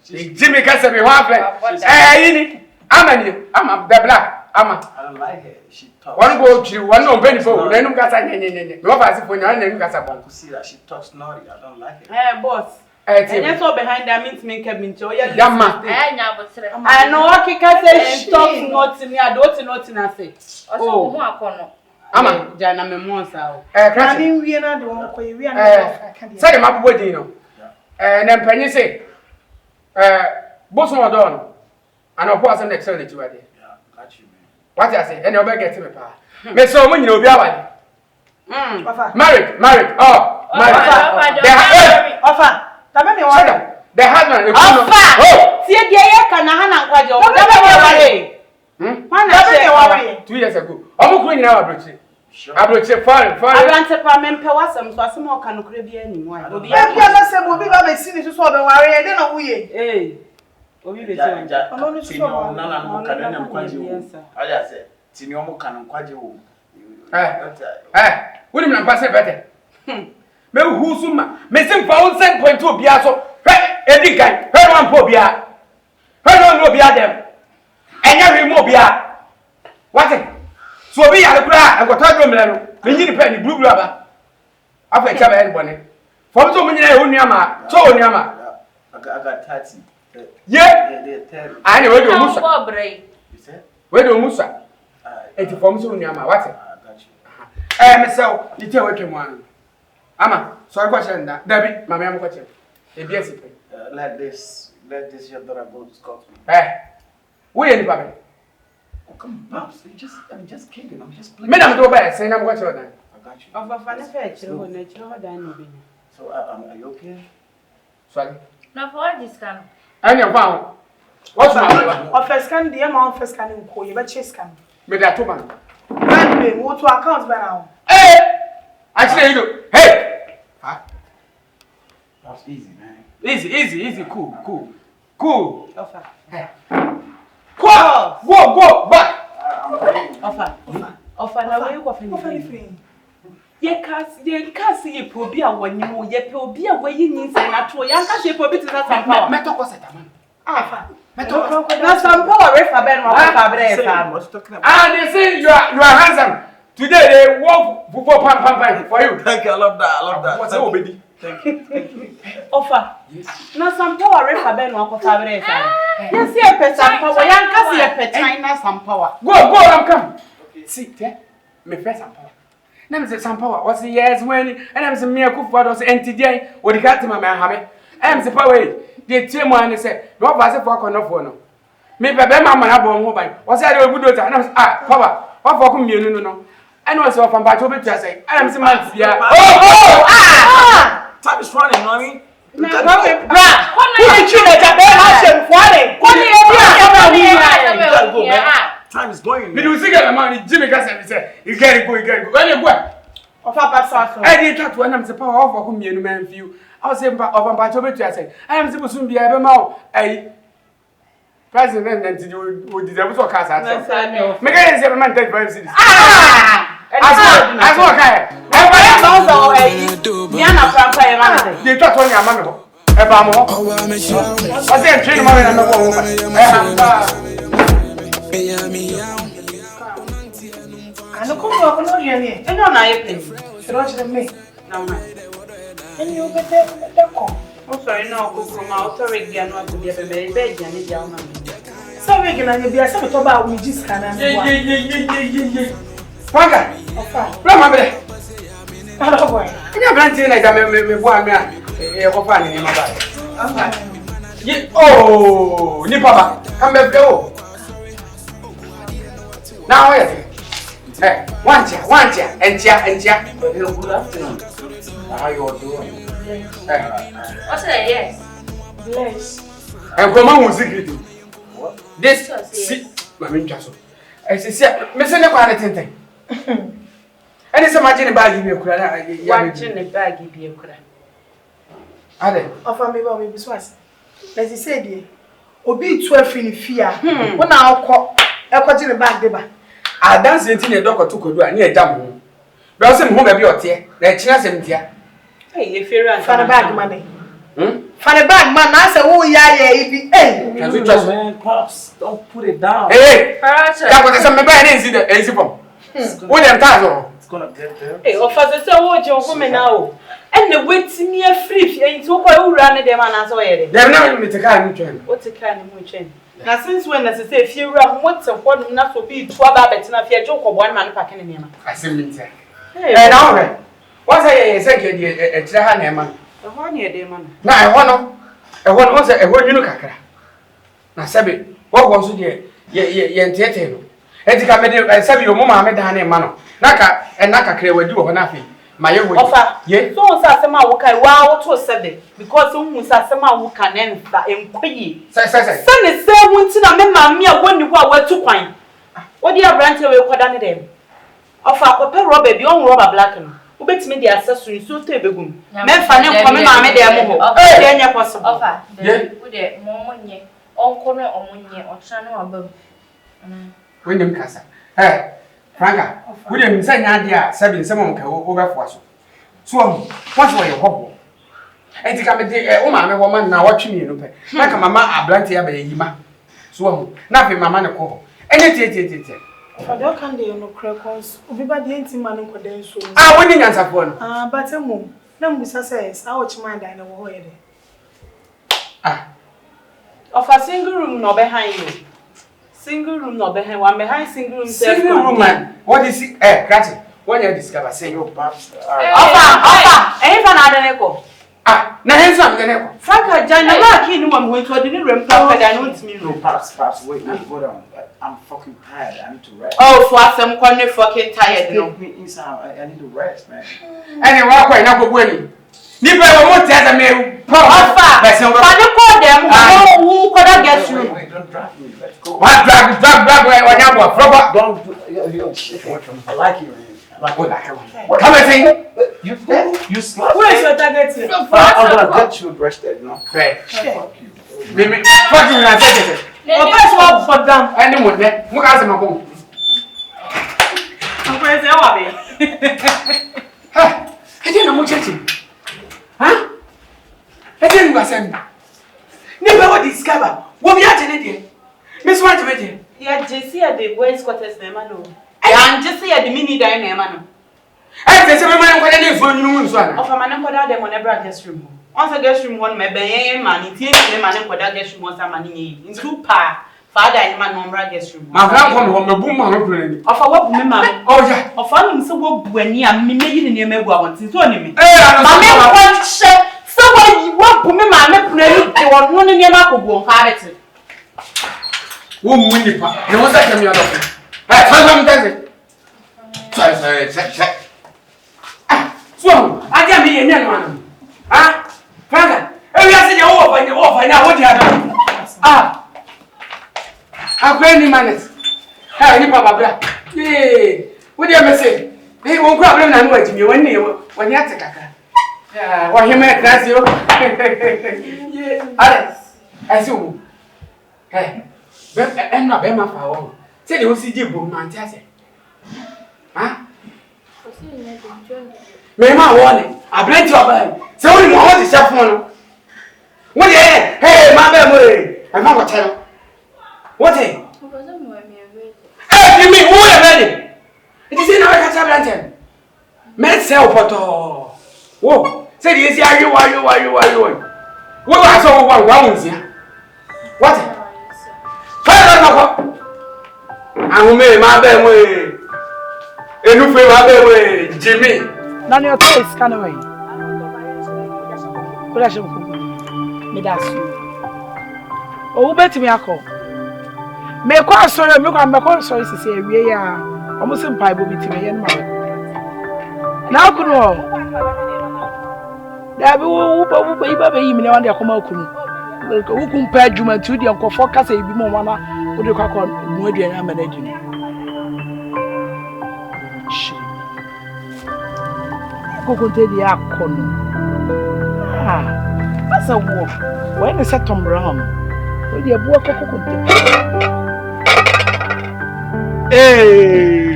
Jimmy Cassamy, what friend? Eh, I'm the black. I don't like her. She talks. One go to one no benefit. Then you got any. No pass for you. And you got a see that she talks naughty. I don't like it. Eh, boss. And that's all behind that means make a minto. Yeah, Yamma. I know what she talks naughty. I don't know what I say. Oh, Ama, Jana me monsa. I mean, we are not the one who we are. Say the map wedding, no. And then Penny say, Bosom Adon. And of course, I'm excellent to it. Yeah, got you, man. What I say, and you'll get to me, pa. Me so when you know, be a married. Oh, married. Offer. The husband. Oh, see, dear, can I have a 2 years ago. I'm going to have a I will say, fine. I want to pay Pewasam, so some more can be anymore. I will be able to see it to swap and worry. I don't know who you eh. Oh, you I'm only so no, I just said, Tinomo can quadro. What do you pass it better? Maybe who's missing found 7.2 Biaso, Eddie guy, her one poor Bia, her one Bia them, and every more Bia. What? So be a cry and got a room, we need a penny blue rubber. After a anybody. For so many Unyama, so Nyama. I got 30. Yeah, I know where do Musa. You said? Where do Musa? 84 Unyama, what's it? I got you. So you tell what you want. Ama, so I question that. David, my ma'am, question. Let this your daughter go to Scotland. Where any baby? Come on, I'm just kidding. I'm just playing. Madam, go back. Say, I'm watching that. I got you. Of a fan fetch, so, are you okay? Sorry. No, for this kind. And you found what's my office can the amount of scanning in Koya, but chase can. But that 2 months. What to accounts by now? Actually, you do. Hey! That's easy, man. Easy. Cool. Offer. Go, back. Offer, now you go for anything. Ye can't see a probia when you yet probia where you need and at all. Young Cassie probit is not some power. Metal was at a man. Not some power if I been they say you are handsome. Today they walk for pam for you. Thank you, I love that. What's up, baby? Thank you. Offer. Not some power if I been walk for Fabre. Yes, see a pet some power. Young Cassie a pet China some power. Go, I'm come. See, me first some power. Now say some power. What's the years when? And I'm some mere cook for those NTJ. What the cat to my man have. I'm the power. The team one say, no pass for no. Me baby mama na bon ho ban. What's that we good and I'm power. What for come you no. I know so from Pacho to say. I am some man here. Time is running, mommy. Time is going. Me do see get money. Jimmy Cassamy say, you get it go. When you go. Of a pass. I did that when I'm the power of come you man view. I say of Pacho to say. I am supposed to be a mau. President and you would deserve to cast out. Make a 7 man 35 cities. I saw Franka. They talk on your mamma. I said, train my I don't come up on your name. And on I think. Roger than me. No, and you better come. Oh, sorry, no, come out. Sorry, again, not to be a baby, and it's young. So we can be a sort of about we just can. Franka, Rama, hello, boy. Can you grant like that? One man, in my body. Oh, Nipapa, come back, go. Now, one chair, and chair. Good afternoon. How are you doing? What's that? Yes. Bless. And come on, secret. This, see, my main castle. As I said, Miss Nepal, and it's a margin bag in your credit. Watching the bag if you could. Ade. Offer me what we swas. As he said, Obi 12 in fear. When I call a quarter bag deba. I dance in a doctor took a near jam. Browsing home a bit, the chance and dear. Hey, if you're for the bag money. For the bag, man, I said, oh, yeah, hey. Can we trust man? Pops, don't put it down. Hey, that was some member I didn't see the easy from. What them times? It's gonna get there. Hey, officer, so what your woman now? And the wait to me a free, and so who ran them and as well. They're not going to car in train. What's a kind of train? Now, since when, as I say, if you run, what's a one not to be 12 hours, and if you joke of one man packing in him. I see me. Hey, now, what's I say, a Trahan man? The one year, dear man. Now, I want a one you look at. Now, Sabi, what was it? Ye, theatre. And to come and Sabi, your mamma made her name, man. Naka, and Naka Cray will do nothing. My offer, yes, so Sasama Waka, wow, to said because someone Sasama Waka and Quay. Son is 17 mamma, when you were 2 points. What do you have granted away what done them? Offer a pair Robert, young Robert Blacken, who bets me the accessory so table. Men fanning coming, mamma, they are any possible offer. Would it more money, on corner or money or channel above William Casa. Hey. Franka, William say Nadia, 7 someone can over for us. So, what's why you hobble? And to come a day, oh, my woman now watching you. Like a mamma, a blunt here by Yima. So, nothing, my man, call. And it. For that can they no crackers, everybody ain't in man credentials. Ah, when you answer phone. But a move. No, Mr. says, I watch my diner away. Ah, of a single room no behind you. Single room no behind one behind single room man. What is it? Catch when you discover say your paps. Offer, any fan had an echo. Ah, now here's something. Franka, Jana, lucky no one went to a dinner room. I don't mean No, pops, wait, hold on. I'm fucking tired. I need to rest. Oh, for some corner fucking tired. No, me inside. I need to rest, man. Anyway, I'm not going. Nipa won't tell me. Offer, but you call them. Who could I get you? Wait, don't drag me. Let's go. What drag? Don't do. I like you. Come and sing. You slap. Where's your target? I'm gonna get you rested, no? Right. Fuck you. Fuck you, I said it. Oh, that's what for them. Anyone there? Look at my home. I'm going to say, I didn't know much. Huh? I didn't know something. Never would discover. What we are telling Miss White, yeah, Jessie at the boys' quarters, Nemano. And Jessie at the mini diner, Mano. I said, man, what I do for you, son. Of a man, put out them on every guest room. Once a guest room, one may be money, take them and put out guest room once a money in 2 pa. Father and my number guest room. My grandpa from the boom, man, of a what woman. Oh, yeah. Of one so when you are me in your member once it's only me. Mamma, so when you want to me, mamma, they were running your mouth of parity. Who win the part? There was that coming out of it. I told him, check. So, I can't be a young man. Ah, Franka, every I say you're over, now what you have done? Ah. I'm going to manage. How you, Papa? Hey, what do you say? Hey, won't problem and wait me when you have to caca. Yeah, what you make that's you. Yeah, Alice, I see. Hey, I'm not Bema for say you see Jibbo, man. Huh? Mema warning. I blame you about it. So, only more is your phone. What, hey, my memory. I'm not going to what is it? Hey, you mean who are ready? It is in our catch men sell poto. Whoa, say this are you? What was all one round here? What? I will make my bed way. And you feel my bed way, Jimmy. None of your face, can away. What I shall me that's you. Oh, bet me a call. Me kwa sorry, me kwa sorry to say we ya. Almost in Bible meeting me yen ma. Na kuno. Da bi wo iba be yimi na wan de akoma kunu. Wo kun pa adwuma tu de nkofo kasa ebi mo wana wo de kwa mu aduan amana di no. Ko te di akono. Ah. Asa wo. When is that Tom Brown? Wo de abu akoko te. Hey!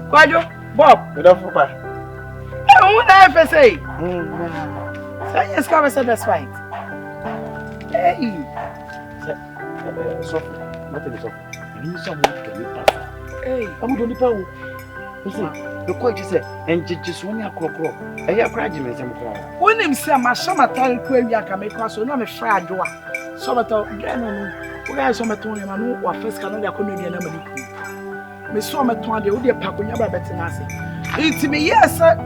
Quadro, Bob, good afternoon, Papa. Who the FSA? Yes, come and say that's fine. Hey. So, nothing is up. You need someone to be part. Hey, I'm going to power. Listen, the quite is and just one year crop. I have graduated some crop. When him say my summer time query can make us so not a fried door. So that we guys on my tone and what first can only accommodate an American. Miss Summer 20 would be a pack on your better nasi. It's me, yes, sir.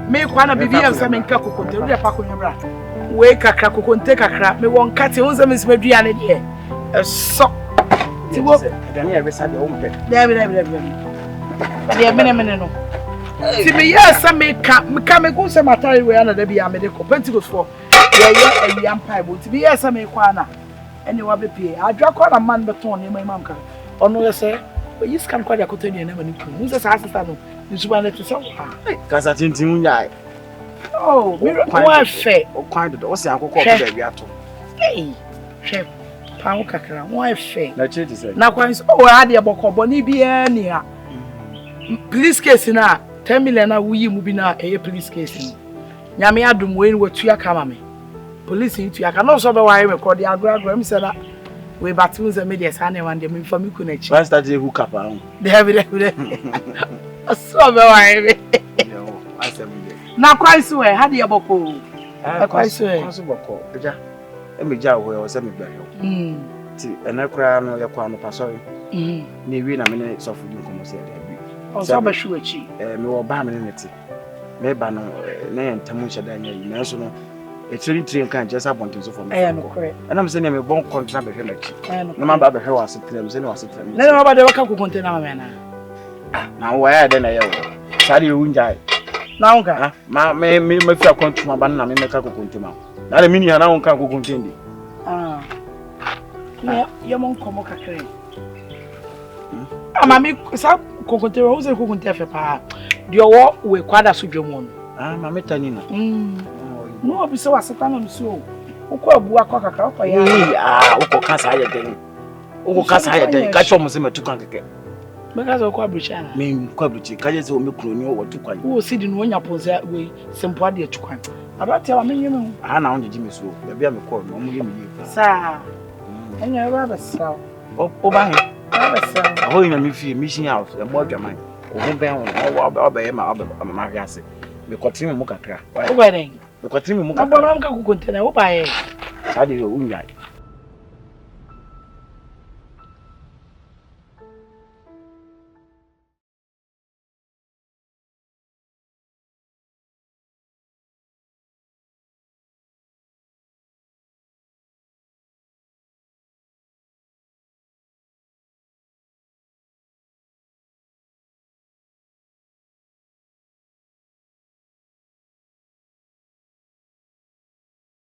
Make one of the videos I mean, Kaku, the pack on your bra. Wake a crack, who take a crap, me won't cut it. Who's a Miss Medrian here? A sock. Then I reside your own pet. There, see me, yes, I may come go some material where another be a medical pentecost for. Yeah, and the empire would be yes, I may quana. And you will be paid. I drop on a man baton in my mamka. Or no, sir, but you can quite a cotillion never knew. Who's a assistant? This one let us out. Because I think you die. Oh, we're quite fair. Or kind of also uncle Coffee. Hey, chef, Pound Cacra, why fair? That's it, is now, quite oh, I had a book of Bonnie near. Police case now, 10 million are we moving out a police case. Yami Addo Wayne were to your camera. Police into your can also be why I record the algorithm said that we battle the media and one them for me connect. Once that they hook up on. They have it. I saw the why. Now, quite so, I had the aboko. I quite so. Let me jaw where I was semi burial. And I cry on your corner, sorry. Maybe in a minute, so for you come say. Oh, so much sure, she. Me or Baminity. Maybe no name Tamusha Daniel, National. It's really train can't just have one to for me. I am correct. And I'm saying I'm a bon contract with him. No matter about her, I said to them, never about the work contain our man. Now, where then I am? Sadly, you won't die. Now, my me feel come to my banana, me make a cocoon to my. Not a minute, I don't can't go continue. Ah, yeah, your mom come up a crane. Mammy, some cocoon, who's a cocoon tefa. The war will quite a sugar. Ah, Mamma Tanina. No, be so as a fan of so. Who called Buaka Crop? Ah, who can't hire them. Who can't hire them? Catch almost him to conquer. Because of Quabrichana. Mean Quabrichi, Kajas or Micron or to quite. Who was sitting when you pose that way, some party to quite. About tell me, I know the Jimmy so, the beer call, no more. Sir, and you're rather so. Oh, by I hold him if you're missing out, the more German. Oh, bound, or by my gassy. The Quatrino Mocacra. Wedding. The Quatrino Mocacra could contain a whoop. I did a wound.